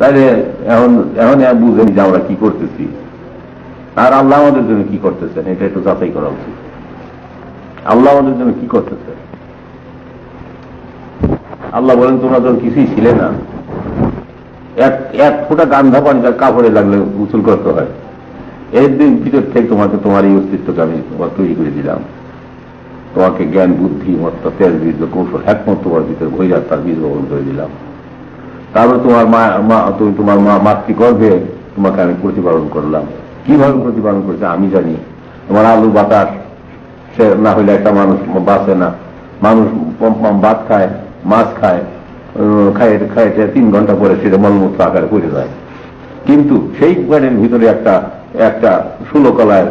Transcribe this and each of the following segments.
তাহলে এখন এখন বুঝেনি যে আমরা কি করতেছি, আর আল্লাহ আমাদের জন্য কি করতেছেন এটা একটু যাচাই করা উচিত। আল্লাহ আমাদের জন্য কি করতেছেন? আল্লাহ বলেন তোমরা যখন কিছুই ছিলে না, এক ফোঁটা গান্ধা পানি তার কাপড়ে লাগলে উচুল করতে হয়, এর দিন ভিতর থেকে তোমাকে তোমার এই অস্তিত্বকে আমি তোমার তৈরি করে দিলাম, তোমাকে জ্ঞান বুদ্ধি মত্তা তেজ বীজ কৌশল একমত তোমার ভিতরে ভৈরাত তার বীজ বপন করে দিলাম। তারপর তোমার তুমি তোমার মাতৃগর্ভে তোমাকে আমি প্রতিপালন করলাম। কিভাবে প্রতিপালন করেছে আমি জানি। তোমার আলু বাতাস সে না হইলে একটা মানুষ বাঁচে না। মানুষ ভাত খায়, মাছ খায়, খায় 3 ঘন্টা পরে সেটা মলমূত্র আকারে পড়ে যায়। কিন্তু সেই গাড়ির ভিতরে একটা ষোলকলায়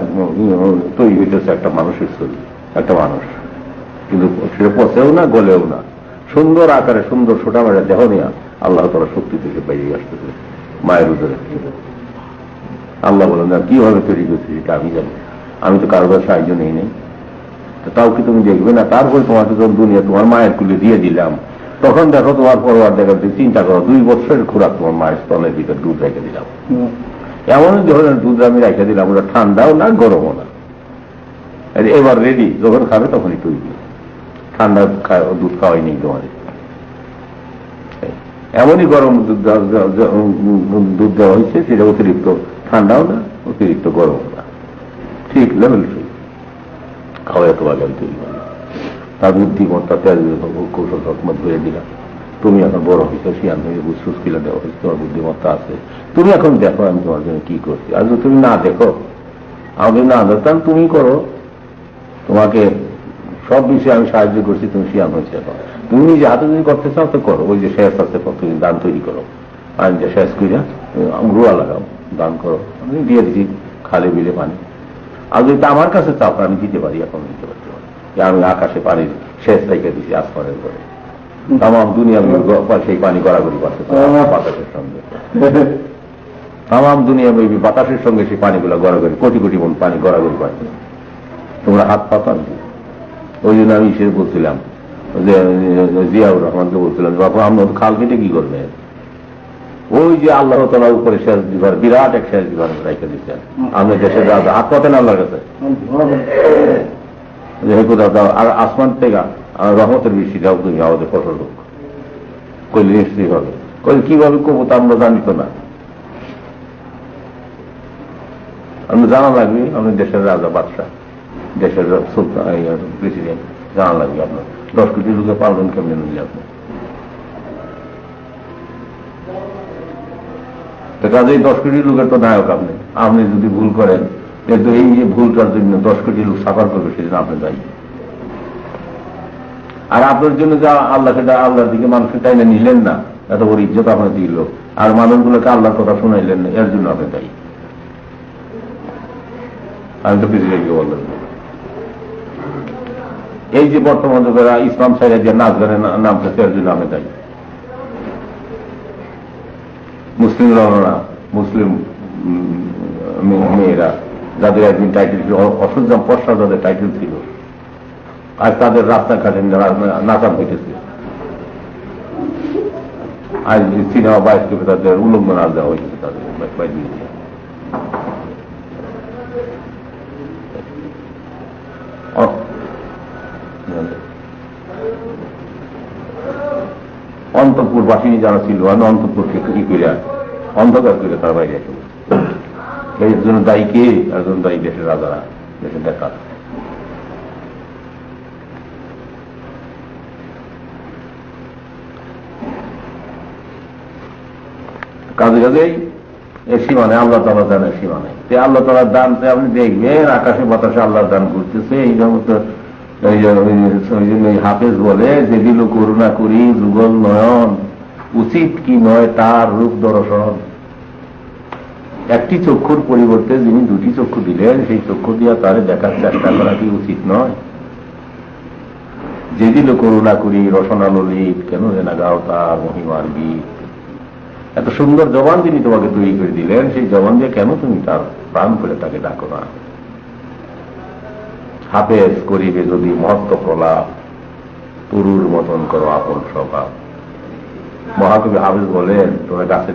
তৈরি হইতেছে একটা মানুষের শরীর, একটা মানুষ, কিন্তু সেটা পচেও না গলেও না, সুন্দর আকারে সুন্দর ছোটা মেরা দেহ নিয়ে আল্লাহ তাআলা শক্তি থেকে বেরিয়ে আসতেছে মায়ের উদরে। আল্লাহ বলেন না কিভাবে তৈরি করছে সেটা আমি জানি, আমি তো কারোর সাহায্য নেই নেই, তাও কি তুমি দেখবে না? তারপরে তোমাকে যখন দুনিয়া তোমার মায়ের কুলে দিয়ে দিলাম, তখন দেখো তোমার পরবার দেখা চিন্তা করো 2 বছরের খোরাক তোমার মায়ের স্তনের ভিতর দুধ রেখে দিলাম। এমন ধরনের দুধ আমি রেখে দিলাম ওটা ঠান্ডাও না গরমও না, এবার রেডি, যখন খাবে তখনই তৈরি। ঠান্ডা দুধ খাওয়াই নেই তোমার, এমনই গরম দুধ দেওয়া হয়েছে, সেটা অতিরিক্ত ঠান্ডাও না অতিরিক্ত গরমও না, ঠিক লেভেল ঠিক খাওয়াই তোমাকে আমি তৈরি করলাম। তার বুদ্ধিমত্তা তেজ কৌশল হকমত ধরে দিলাম। তুমি এখন বড় হয়েছো, শিয়ান হয়ে বুঝছুস কিলা দেওয়া হয়েছে, তোমার বুদ্ধিমত্তা আছে, তুমি এখন দেখো আমি তোমার জন্য কি করছি। আর যদি তুমি না দেখো, আমাকে না দেখতাম, তুমি করো, তোমাকে সব বিষয়ে আমি সাহায্য করছি, তুমি শিয়ান হয়েছে। এখন তুমি নিজে হাতে যদি করতে চাও তো করো, ওই যে শেষ আছে তুমি দান তৈরি করো, আমি যে শেষ করিয়া রুয়া লাগাও, দান করো, আমি দিয়ে দিচ্ছি খালে বিলে পানি। আর যদি আমার কাছে চাও আমি দিতে পারি, এখন দিতে পারছি, আমি আকাশে পানির শেষ রেখে দিচ্ছি আসমানের পরে, তাম দুনিয়া সেই পানি গড়াগড়ি করতে বাতাসের সঙ্গে, তাম দুনিয়া বাতাসের সঙ্গে সেই পানিগুলো গড়াগড়ি, কোটি কোটি মন পানি গড়াগড়ি করছে, তোমরা হাত পাতা। ওই জন্য আমি সে বলছিলাম যে জিয়াউর রহমানকে বলছিলাম, বাবু আমরা খাল কেটে কি করবে? ওই যে আল্লাহ তাআলা উপরে শেষ দিবার বিরাট এক শেষ দিবার রেখে দিচ্ছেন, আমাদের দেশের রাজা হাত পাতেন আল্লাহর কাছে, আর আসমান থেকে রহমতের বৃষ্টি দাও তুমি আমাদের ফসল হোক, কইলে নিশ্চয়ই হবে। কইলে কিভাবে করবো তা আমরা জানি তো না, আমরা জানা লাগবে, আমাদের দেশের রাজা বাদশাহ, দেশের সুলতান প্রেসিডেন্ট জানা লাগবে আপনার 10 কোটি লোকে পালন কেমনি নিলে আপনি। কাজেই 10 কোটি লোকের তো নায়ক আপনি। আপনি যদি ভুল করেন, কিন্তু এই যে ভুলটার জন্য 10 কোটি লোক সাফার করবে, সেজন্য আপনি দায়ী। আর আপনার জন্য যা আল্লাহর দিকে মানুষকে চাইলে নিলেন না, এত বড় ইজ্জত আপনার দিল, আর মানুষগুলোকে আল্লাহর কথা শুনাইলেন না, এর জন্য আপনি দায়ী। আমি তো প্রেসিডেন্টকে বললাম, এই যে বর্তমান যুগেরা ইসলাম সাইরা যে নাচ গানের নামতেছে, এর জন্য আমি দায়ী। মুসলিমরাও না, মুসলিম মেয়েরা যাদের একদিন টাইটেল ছিল, অসজ্জাম পশ্চা যাদের টাইটেল ছিল, আজ তাদের রাস্তাঘাটে নাচান হইতেছে। আজ সিনেমা বায়োস্কোপে তাদের উল্লঙ্ঘন নাচ দেওয়া হয়েছে, তাদের অন্তঃপুর বাসিনী যারা ছিল, আমি অন্তঃপুরকে কি করে অন্ধকার করে তার বাইরে এসে, এর জন্য দায়ী কে? একজন দায়ী দেশের রাজারা, দেশের দেখা। কাজে কাজেই এর সীমানে আল্লাহ তাআলা দানের সীমানে, আল্লাহ তাআলার দান আপনি দেখবেন আকাশে বাতাসে আল্লাহ দান করতেছে। এই সমস্ত হাফেজ বলে যে দিল করুণা করি যুগল নয়ন, উচিত কি নয় তার রূপ দর্শন। একটি চক্ষুর পরিবর্তে যিনি 2টি চক্ষু দিলেন, সেই চক্ষু দিয়া তারে দেখার চেষ্টা করা কি উচিত নয়? যে দিল করুণা করি রসনা ললিত, কেন যেনা গাও তার মহিমার গীত। এত সুন্দর জবান যিনি তোমাকে তৈরি করে দিলেন, সেই জবান দিয়ে কেন তুমি তার প্রাণ করে তাকে ডাকো না? হাফেজ করিবে যদি মহত্ব প্রলাপ, তরুর মতন করো আপন স্বভাব। মহাকবি হাফেজ বলেন, তোমরা গাছে